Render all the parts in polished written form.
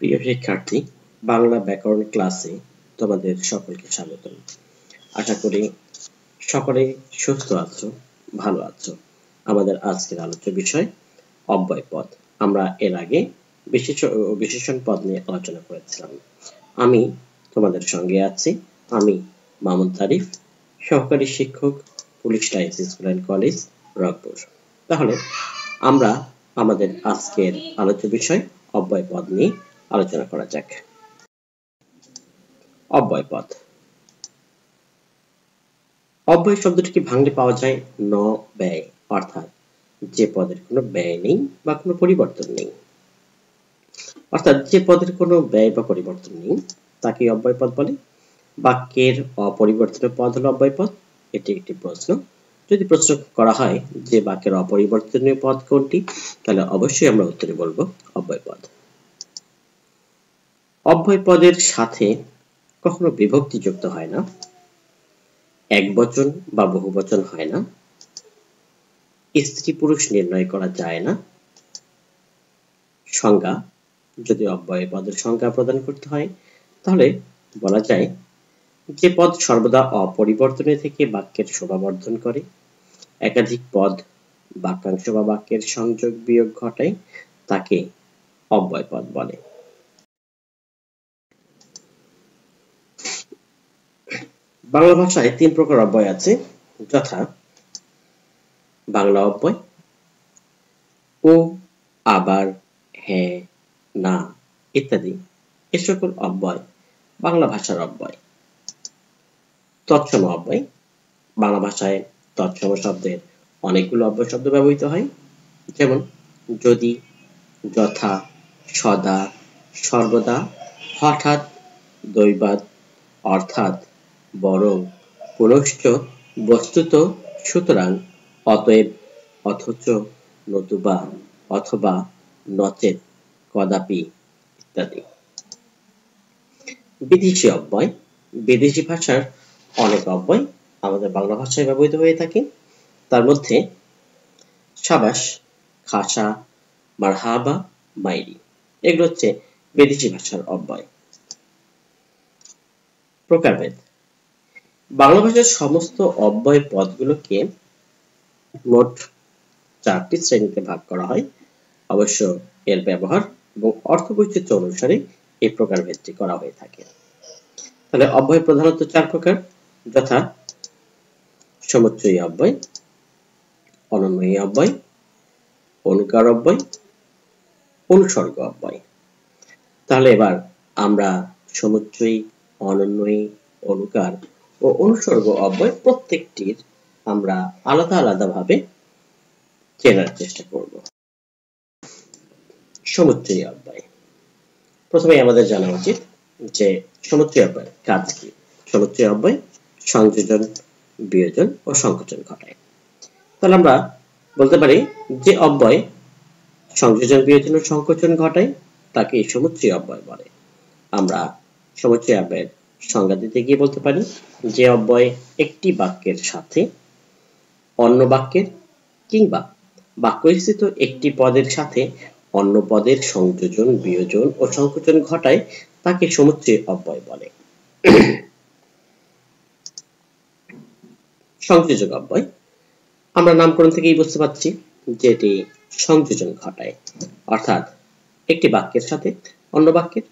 প্রিয় শিক্ষার্থী, বাংলা ব্যাকরণ ক্লাসে তোমাদের সকলকে স্বাগত। আশা করি সকলে সুস্থ আছো, ভালো আছো। আমাদের আজকের আলোচ্য বিষয় অব্যয় পদ। আমরা এর আগে বিশেষণ পদ নিয়ে আলোচনা করেছিলাম। আমি তোমাদের সঙ্গে আছি, আমি মামুন তারিফ, সহকারী শিক্ষক, police lines school and college, Rangpur. তাহলে আমরা আমাদের আজকের আলোচ্য বিষয় অব্যয় পদ নিয়ে আলোচনা করা যাক। অব্যয় পদ। অব্যয় শব্দটিকে ভাঙলে পাওয়া যায় ন ব্যয়, অর্থাৎ যে পদের কোনো ব্যয় নেই বা কোনো পরিবর্তন নেই। অর্থাৎ যে পদের কোনো ব্যয় বা পরিবর্তন নেই তাকে অব্যয় পদ বলে। বাক্যের অপরিবর্তিত পদ হলো অব্যয় পদ। এটি একটি প্রশ্ন। যদি প্রশ্ন করা হয় যে বাক্যের অপরিবর্তনীয় পদ কোনটি, তাহলে অবশ্যই আমরা উত্তরে বলবো অব্যয় পদ। অব্যয় পদের সাথে কখনো বিভক্তি যুক্ত হয় না, একবচন বা বহুবচন হয় না, স্ত্রী পুরুষ নির্ণয় করা যায় না। সংজ্ঞা, যদি অব্যয় পদের সংজ্ঞা প্রদান করতে হয় তাহলে বলা যায় যে পদ সর্বদা অপরিবর্তনীয় থেকে বাক্যের শোভা বর্ধন করে, একাধিক পদ বাক্যাংশ বা বাক্যের সংযোগ বিয়োগ ঘটায়, তাকে অব্যয় পদ বলে। বাংলা ভাষায় 3 প্রকার অব্যয় আছে, যথা বাংলা অব্যয়, ও, আবার, হ্যাঁ, না ইত্যাদি। এ সকল অব্যয় বাংলা ভাষার অব্যয়। তৎসম অব্যয়। বাংলা ভাষায় তৎসম শব্দের অনেকগুলো অব্যয় শব্দ ব্যবহৃত হয়, যেমন যদি, যথা, সদা, সর্বদা, হঠাৎ, দৈবাৎ, অর্থাৎ, বরং, পুনশ্চ, বস্তুত, সুতরাং, অতএব, অথচ, নতুবা, অথবা, নচেৎ, কদাপি ইত্যাদি। বিদেশি অব্যয়। বিদেশি ভাষার অনেক অব্যয় আমাদের বাংলা ভাষায় ব্যবহৃত হয়ে থাকে। তার মধ্যে সাবাস, খাসা, মারহাবা, মাইরি এগুলো হচ্ছে বিদেশি ভাষার অব্যয়। প্রকারভেদ। বাংলা ভাষার সমস্ত অব্যয় পদগুলোকে মোট 4টি শ্রেণীতে ভাগ করা হয়। অবশ্য এর ব্যবহার এবং অর্থবৈচিত্র্য অনুসারে এই প্রকারভেদটি করা হয়ে থাকে। তাহলে অব্যয় প্রধানত 4 প্রকার, যথা সমুচ্চয়ী অব্যয়, অনন্বয়ী অব্যয়, অনুকার অব্যয়, অনুসর্গ অব্যয়। তাহলে এবার আমরা সমুচ্চয়ী, অনন্বয়ী, অনুকার ও অনুসর্গ অব্যয় প্রত্যেকটির আমরা আলাদা আলাদা ভাবে চেনার চেষ্টা করব। সমুচ্চয়ী অব্যয়। প্রথমে আমাদের জানা উচিত যে সমুচ্চয়ী অব্যয় কাজ কি। সমুচ্চয়ী অব্যয় সংযোজন, বিয়োজন ও সংকোচন ঘটায়। তাহলে আমরা বলতে পারি যে অব্যয় সংযোজন, বিয়োজন ও সংকোচন ঘটায় তাকে সমুচ্চয়ী অব্যয় বলে। আমরা সমুচ্চয়ী অব্যয়ের সংজ্ঞা দিতে গিয়ে বলতে পারি যে অব্যয় একটি বাক্যের সাথে অন্য বাক্যের কিংবা বাক্যস্থিত একটি পদের সাথে অন্য পদের সংযোজন, বিয়োজন ও সংকোচন ঘটায় তাকে সমুচ্চয়ী অব্যয় বলে। সংযোজক অব্যয়। আমরা নামকরণ থেকেই বুঝতে পারছি যে এটি সংযোজন ঘটায়, অর্থাৎ একটি বাক্যের সাথে অন্য বাক্যের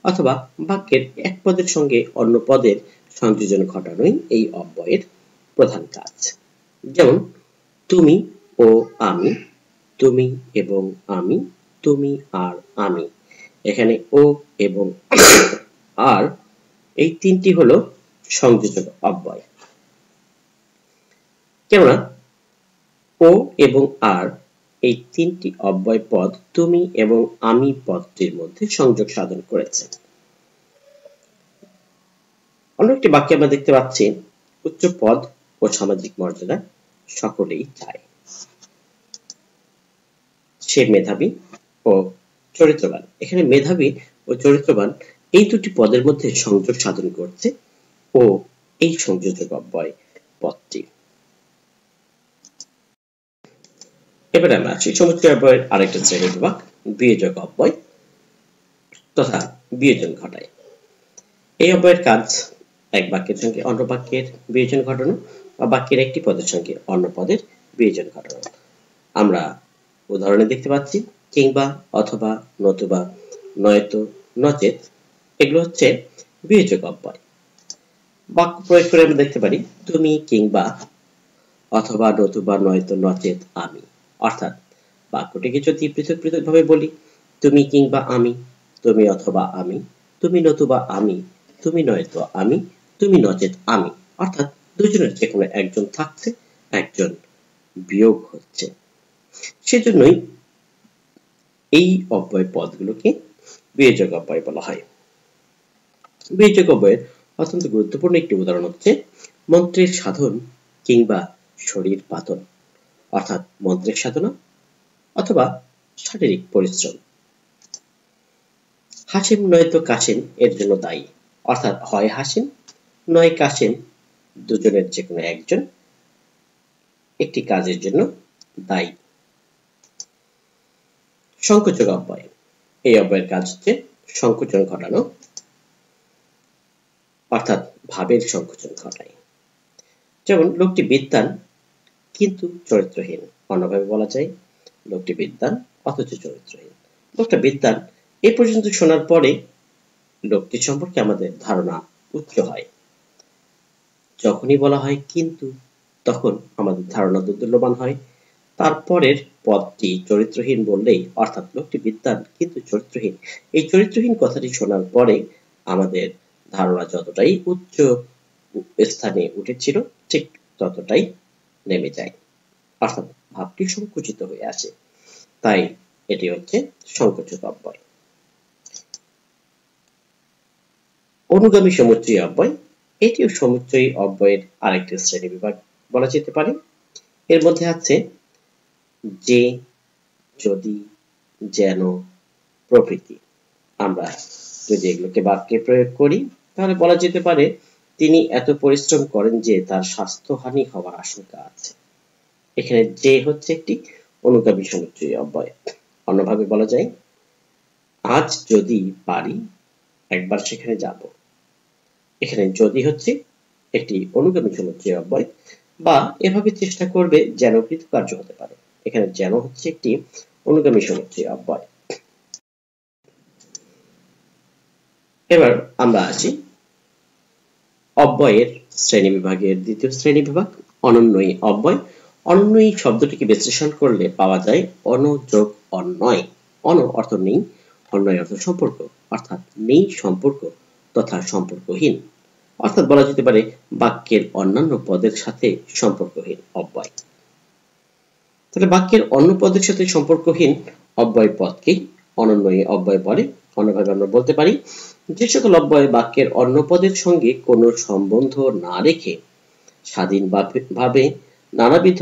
অথবা বাক্যের এক পদের সঙ্গে অন্য পদের সংযোজন ঘটানোই এই অব্যয়ের প্রধান কাজ। যেমন তুমি ও আমি, তুমি এবং আমি, তুমি আর আমি। এখানে ও এবং আর এই তিনটি হলো সংযোজক অব্যয়। কেননা ও এবং আর এই তিনটি অব্যয় পদ তুমি এবং আমি পদটির মধ্যে সংযোগ সাধন করেছে। অন্য একটি বাক্যে আমরা দেখতে পাচ্ছি উচ্চ পদ ও সামাজিক মর্যাদা সকলেই চায়। সে মেধাবী ও চরিত্রবান। এখানে মেধাবী ও চরিত্রবান এই দুটি পদের মধ্যে সংযোগ সাধন করছে ও এই সংযোজক অব্যয় পদটি। এবার আমরা আসি সমুচ্চয় অব্যয়ের আরেকটা শ্রেণী বিভাগ, বিয়োজক অব্যয়। তথা বিয়োজন ঘটায়। এই অব্যয়ের কাজ এক বাক্যের সঙ্গে অন্য বাক্যের বিয়োজন ঘটানো বা বাক্যের একটি পদের সঙ্গে অন্য পদের বিয়োজন ঘটানো। আমরা উদাহরণে দেখতে পাচ্ছি কিংবা, অথবা, নতুবা, নয়তো, নচেত, এগুলো হচ্ছে বিয়োজক অব্যয়। বাক্য প্রয়োগ করে আমরা দেখতে পারি তুমি কিংবা, অথবা, নতুবা, নয়তো, নচেত, আমি। অর্থাৎ বাক্যটিকে যদি পৃথক পৃথক ভাবে বলি, তুমি কিংবা আমি, তুমি অথবা আমি, তুমি নতুবা আমি, তুমি নয়তো আমি, তুমি নচেত আমি, অর্থাৎ দুজনের যে কোনো একজন থাকছে, একজন বিয়োগ হচ্ছে। সেজন্যই এই অব্যয় পদগুলোকে বিয়োজক অব্যয় বলা হয়। বিয়োজক অব্যয়ের অত্যন্ত গুরুত্বপূর্ণ একটি উদাহরণ হচ্ছে মন্ত্রের সাধন কিংবা শরীর পাতন, অর্থাৎ মন্ত্রের সাধনা অথবা শারীরিক পরিশ্রম। হাসিম নয়তো কাসিম এর জন্য দায়ী, অর্থাৎ হয় হাসিম নয় কাসিম, দুজনের যে কোনো একজন একটি কাজের জন্য দায়ী। সংকোচক অব্যয়, এই অব্যয়ের কাজ হচ্ছে সংকোচন ঘটানো, অর্থাৎ ভাবের সংকোচন ঘটায়। যেমন লোকটি বিদ্বান কিন্তু চরিত্রহীন, অন্যভাবে বলা যায় লোকটি বিদ্বান অথচ চরিত্রহীন। লোকটা বিদ্বান এ পর্যন্ত শোনার পরে লোকটি সম্পর্কে আমাদের ধারণা উচ্চ হয়। যখনই বলা হয় কিন্তু, তখন আমাদের ধারণা দোদুল্যমান হয়। তারপরের পদটি চরিত্রহীন বললেই, অর্থাৎ লোকটি বিদ্বান কিন্তু চরিত্রহীন, এই চরিত্রহীন কথাটি শোনার পরে আমাদের ধারণা যতটাই উচ্চ স্থানে উঠেছিল ঠিক ততটাই নেমে যায়, অর্থাৎ ভাবটি সংকুচিত হয়ে আসে। তাই এটি হচ্ছে সংকোচক অব্যয়। অনুগামী সমুচ্চয়ী অব্যয়, এটিও সমুচ্চয়ী অব্যয়ের আরেকটি শ্রেণী বিভাগ বলা যেতে পারে। এর মধ্যে আছে যে, যদি, যেন প্রভৃতি। আমরা যদি এগুলোকে বাক্যে প্রয়োগ করি তাহলে বলা যেতে পারে তিনি এত পরিশ্রম করেন যে তার স্বাস্থ্যহানি হওয়ার আশঙ্কা আছে। এখানে যে হচ্ছে একটি অনুগামী সমুচ্চয়ী অব্যয়। অন্যভাবে বলা যায় আজ যদি পারি একবার সেখানে যাব। এখানে যদি হচ্ছে একটি অনুগামী সমুচ্চয়ী অব্যয়, বা এভাবে চেষ্টা করবে যেন কৃতকার্য হতে পারে। এখানে যেন হচ্ছে একটি অনুগামী সমুচ্চয়ী অব্যয়। এবার আমরা আসি অব্যয়ের শ্রেণীবিভাগের দ্বিতীয় শ্রেণীবিভাগ, অনন্যয়ী অব্যয়। অনন্যয়ী শব্দটিকে বিশ্লেষণ করলে পাওয়া যায় অন যোগ অন্যয়। অন অর্থ নেই, অন্যয় অর্থ সম্পর্ক, অর্থাৎ নেই সম্পর্ক তথা সম্পর্কহীন। অর্থাৎ বলা যেতে পারে বাক্যের অন্যান্য পদের সাথে সম্পর্কহীন অব্যয়। তাহলে বাক্যের অন্য পদের সাথে সম্পর্কহীন অব্যয় পদকেই অনন্যয়ী অব্যয় বলে। অন্যভাবে আমরা বলতে পারি যে সকল অব্যয় বাক্যের অন্য পদের সঙ্গে কোনো সম্বন্ধ না রেখে স্বাধীনভাবে নানাবিধ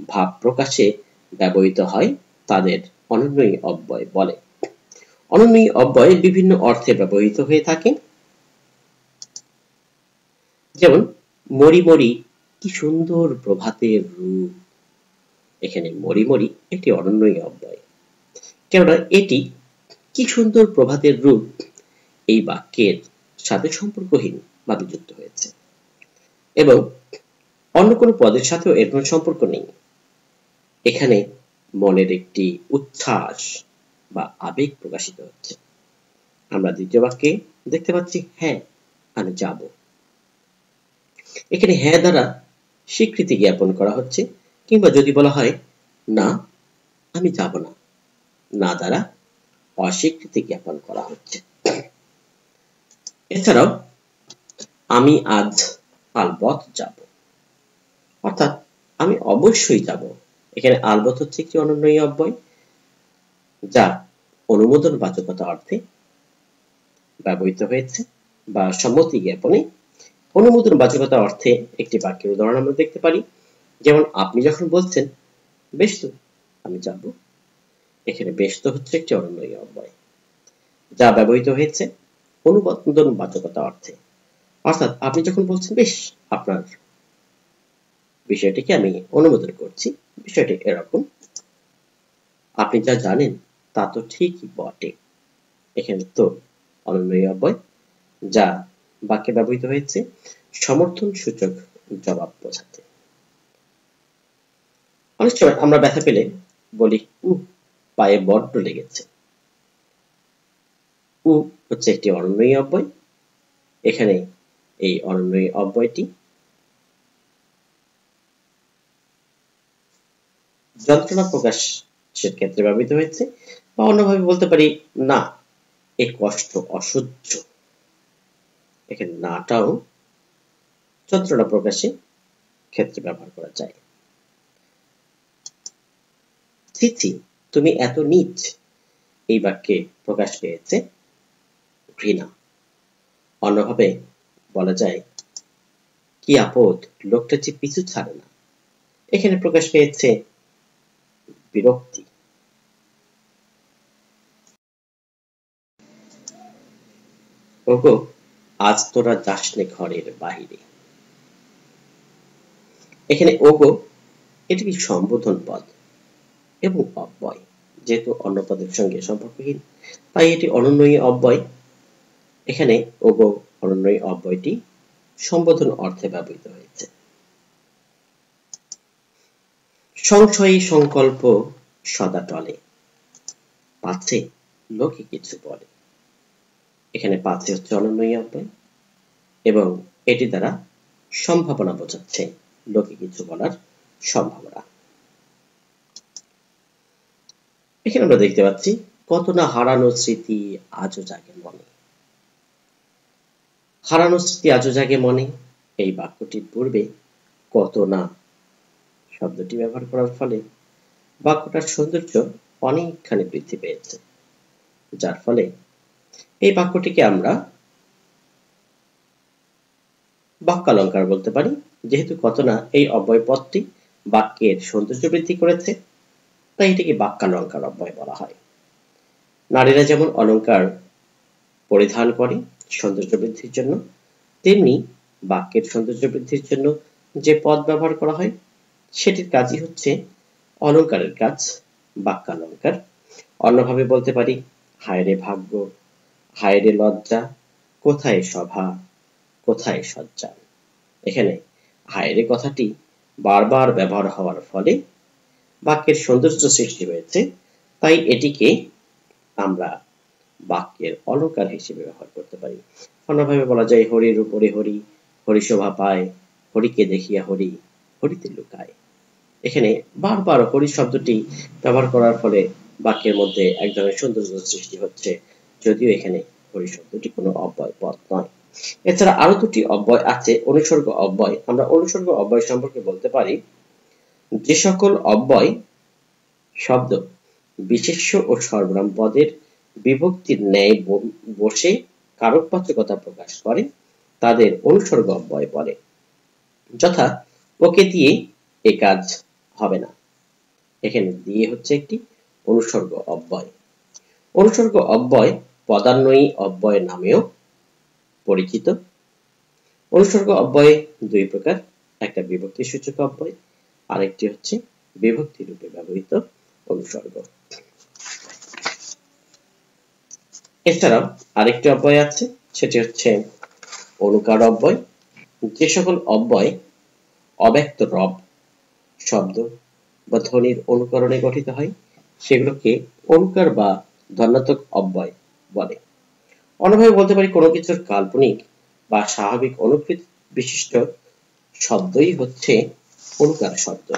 ভাব প্রকাশে ব্যবহৃত হয় তাদের অনন্যয়ী অব্যয় বলে। অনন্যয়ী অব্যয় বিভিন্ন অর্থে ব্যবহৃত হয়ে থাকে। যেমন মরি মরি কি সুন্দর প্রভাতের রূপ। এখানে মরি মরি একটি অনন্যয়ী অব্যয়, কেননা এটি কি সুন্দর প্রভাতের রূপ এই বাক্যের সাথে সম্পর্কহীন ভাবে যুক্ত হয়েছে এবং অন্য কোনো পদের সাথেও এর কোনো সম্পর্ক নেই। এখানে মনের একটি উচ্ছ্বাস বা আবেগ প্রকাশিত হচ্ছে। আমরা দ্বিতীয় বাক্যে দেখতে পাচ্ছি হ্যাঁ আমি যাব। এখানে হ্যাঁ দ্বারা স্বীকৃতি জ্ঞাপন করা হচ্ছে, কিংবা যদি বলা হয় না আমি যাব না, না দ্বারা অস্বীকৃতি জ্ঞাপন করা হচ্ছে। এছাড়াও আমি আজ আলবত যাব, অর্থাৎ আমি অবশ্যই যাব। এখানে আলবত হচ্ছে একটি অনন্যয়ী অব্যয় যা অনুমোদন বাচকতা অর্থে ব্যবহৃত হয়েছে বা সম্মতি জ্ঞাপনে অনুমোদন বাচকতা অর্থে একটি বাক্যের উদাহরণ আমরা দেখতে পারি। যেমন আপনি যখন বলছেন বেশ তো আমি যাব, এখানে বেশ তো হচ্ছে একটি অনন্যয়ী অব্যয় যা ব্যবহৃত হয়েছে অনুমোদন বাচকতা অর্থে। অর্থাৎ আপনি যখন বলছেন বেশ আপনার বিষয়টিকে আমি অনুমোদন করছি, বিষয়টি এরকম, আপনি যা জানেন তা তো ঠিকই বটে। এখানে তো অনন্যয়ী অব্যয়, যা বাক্যে ব্যবহৃত হয়েছে সমর্থন সূচক জবাব বোঝাতে। অনেক সময় আমরা ব্যথা পেলে বলি পায়ে বড্ড লেগেছে। হচ্ছে একটি অনন্যয়ী অব্যয়। এখানে এই অনন্যয়ী অব্যয়টি যন্ত্রণা প্রকাশের ক্ষেত্রে ব্যবহৃত হয়েছে, বা অন্যভাবে বলতে পারি না, এ কষ্ট অসহ্য। এখানে নাটাও যন্ত্রণা প্রকাশের ক্ষেত্রে ব্যবহার করা যায়। ছি, তুমি এত নীচ, এই বাক্যে প্রকাশ পেয়েছে ঘৃণা। অন্যভাবে বলা যায় কি আপদ, লোকটা যে পিছু ছাড়ে না। এখানে প্রকাশ পেয়েছে বিরক্তি। ওগো, আজ তোরা যাসনে ঘরের বাহিরে। এখানে ওগো এটি কি সম্বোধন পদ এবং অব্যয়, যেহেতু অন্য পদের সঙ্গে সম্পর্কহীন, তাই এটি অনন্যয়ী অব্যয়। এখানে ওগো অনন্যয়ী অব্যয়টি সম্বোধন অর্থে ব্যবহৃত হয়েছে। সংশয়ী সংকল্প সদা টলে, পাছে লোকে কিছু বলে। এখানে পাছে হচ্ছে অনন্যয়ী অব্যয় এবং এটি দ্বারা সম্ভাবনা বোঝাচ্ছে, লোকে কিছু বলার সম্ভাবনা। এখানে আমরা দেখতে পাচ্ছি কত না হারানো স্মৃতি আজও জাগে মনে। হারানো স্মৃতি আজও জাগে মনে, এই বাক্যটির পূর্বে কত না শব্দটি ব্যবহার করার ফলে বাক্যটার সৌন্দর্য অনেকখানি বৃদ্ধি পেয়েছে, যার ফলে এই বাক্যটিকে আমরা বাক্যালঙ্কার বলতে পারি। যেহেতু কত না এই অব্যয় পদটি বাক্যের সৌন্দর্য বৃদ্ধি করেছে, তাই এটিকে বাক্যালঙ্কার অব্যয় বলা হয়। নারীরা যেমন অলঙ্কার পরিধান করে সৌন্দর্য বৃদ্ধির জন্য, তেমনি বাক্যের সৌন্দর্য বৃদ্ধির জন্য যে পদ ব্যবহার করা হয় সেটির কাজই হচ্ছে অলঙ্কারের কাজ, বাক্যালঙ্কার। অন্যভাবে বলতে পারি হায়রে ভাগ্য, হায়রে লজ্জা, কোথায় সভা, কোথায় সজ্জা। এখানে হায়রে কথাটি বারবার ব্যবহার হওয়ার ফলে বাক্যের সৌন্দর্য সৃষ্টি হয়েছে, তাই এটিকে আমরা বাক্যের অলঙ্কার হিসেবে ব্যবহার করতে পারি। অন্যভাবে বলা যায় হরির উপরে হরি, হরি শোভা পায়, হরিকে দেখিয়া হরি, হরিতে লুকায়। এখানে বারবার হরি শব্দটি ব্যবহার করার ফলে বাক্যের মধ্যে এক ধরনের সৌন্দর্য সৃষ্টি হচ্ছে, যদিও এখানে হরি শব্দটি কোনো অব্যয় পদ নয়। এছাড়া আরো দুটি অব্যয় আছে, অনুসর্গ অব্যয়। আমরা অনুসর্গ অব্যয় সম্পর্কে বলতে পারি যে সকল অব্যয় শব্দ বিশেষ্য ও সর্বনাম পদের বিভক্তির ন্যায় বসে কারকবাচকতা প্রকাশ করে তাদের অনুসর্গ অব্যয় বলে। যথা ওকে দিয়ে এ কাজ হবে না, এখানে দিয়ে হচ্ছে একটি অনুসর্গ অব্যয়। অনুসর্গ অব্যয় পদান্বয়ী অব্যয় নামেও পরিচিত। অনুসর্গ অব্যয় দুই প্রকার, একটা বিভক্তি সূচক অব্যয়, আরেকটি হচ্ছে বিভক্তি রূপে ব্যবহৃত অনুসর্গ। এছাড়াও আরেকটি অব্যয় আছে, সেটি হচ্ছে অনুকার অব্যয়। যে সকল অব্যয় অব্যক্ত রব শব্দ বা ধ্বনির অনুকরণে গঠিত হয় সেগুলোকে অনুকার বা ধ্বন্যাত্মক অব্যয় বলে। অন্যভাবে বলতে পারি কোনো কিছুর কাল্পনিক বা স্বাভাবিক অনুকৃতি বিশিষ্ট শব্দই হচ্ছে অনুকার শব্দ।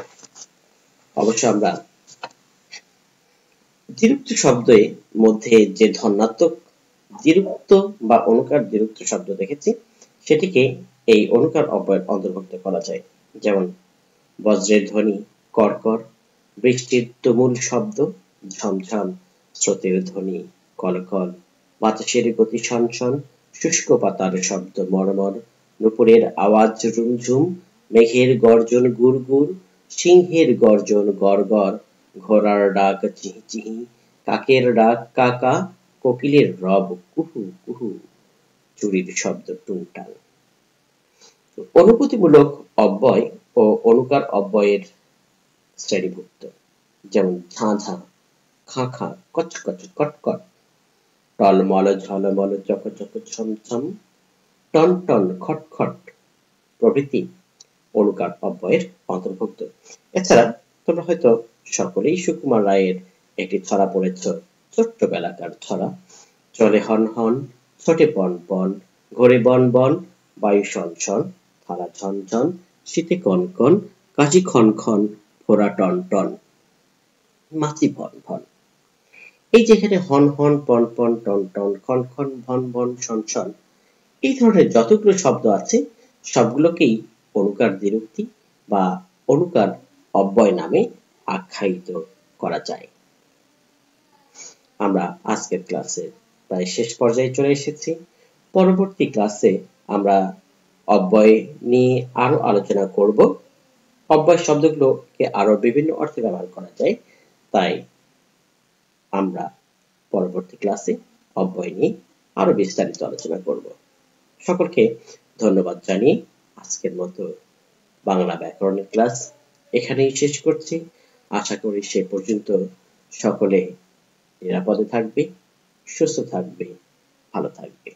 অবশ্য আমরা দ্বিরুক্ত শব্দের মধ্যে যে ধন্যাত্মক দ্বিরুক্ত বা অনুকার দ্বিরুক্ত শব্দ দেখেছি সেটিকে এই অনুকার অব্যয়ের অন্তর্ভুক্ত করা যায়। যেমন বজ্রের ধ্বনি কর্কর, বৃষ্টির তুমুল শব্দ ঝমঝম, স্রোতের ধ্বনি কলকল, বাতাসের গতি সনসন, শুষ্ক পাতার শব্দ মরমর, নুপুরের আওয়াজ রুমঝুম, মেঘের গর্জন গুড়গুড়, সিংহের গর্জন গড়গড়, ঘোড়ার ডাক চিহি চিহি, কাকের ডাক কা কা, কোকিলের রব কুহু কুহু, চুরির শব্দ টুংটাং। অনুভূতিমূলক অব্যয় ও অনুকার অব্যয়ের শ্রেণীভুক্ত, যেমন ঝাঁ ঝাঁ, খাঁ খাঁ, কচকচ, কটকট। টলমল ঝলমল চকচক ছমছম, টন টন খটখট প্রভৃতি অলুকার অব্যয়ের অন্তর্ভুক্ত। এছাড়া তোমরা হয়তো সকলেই সুকুমার রায়ের একটি ছড়া পড়েছ, ছোট্টবেলাকার ছড়া, চলে হন হন, ছোটে পন পন, ঘোরে বন বন, বায়ু শন শন, থালা ঝন ঝন, শীতে কন কন, কাশি খন খন, ফোড়া টন টন, মাছি ভন ভন। এই যে এখানে হন হন, পন পন, টন টন, খন খন, ভন ভন, শন শন, এই ধরনের যতগুলো শব্দ আছে সবগুলোকেই অনুকার দ্বিরুক্তি বা অনুকার অব্যয় নামে আখ্যায়িত করা যায়। আমরা আজকের ক্লাসে প্রায় শেষ পর্যায়ে চলে এসেছি। পরবর্তী ক্লাসে আমরা অব্যয় নিয়ে আরো আলোচনা করব। অব্যয় শব্দগুলোকে আরো বিভিন্ন অর্থে ব্যবহার করা যায়, তাই আমরা পরবর্তী ক্লাসে অব্যয় নিয়ে আরো বিস্তারিত আলোচনা করব। সকলকে ধন্যবাদ জানিয়ে আজকের মতো বাংলা ব্যাকরণের ক্লাস এখানেই শেষ করছি। আশা করি সে পর্যন্ত সকলে নিরাপদে থাকবে, সুস্থ থাকবে, ভালো থাকবে।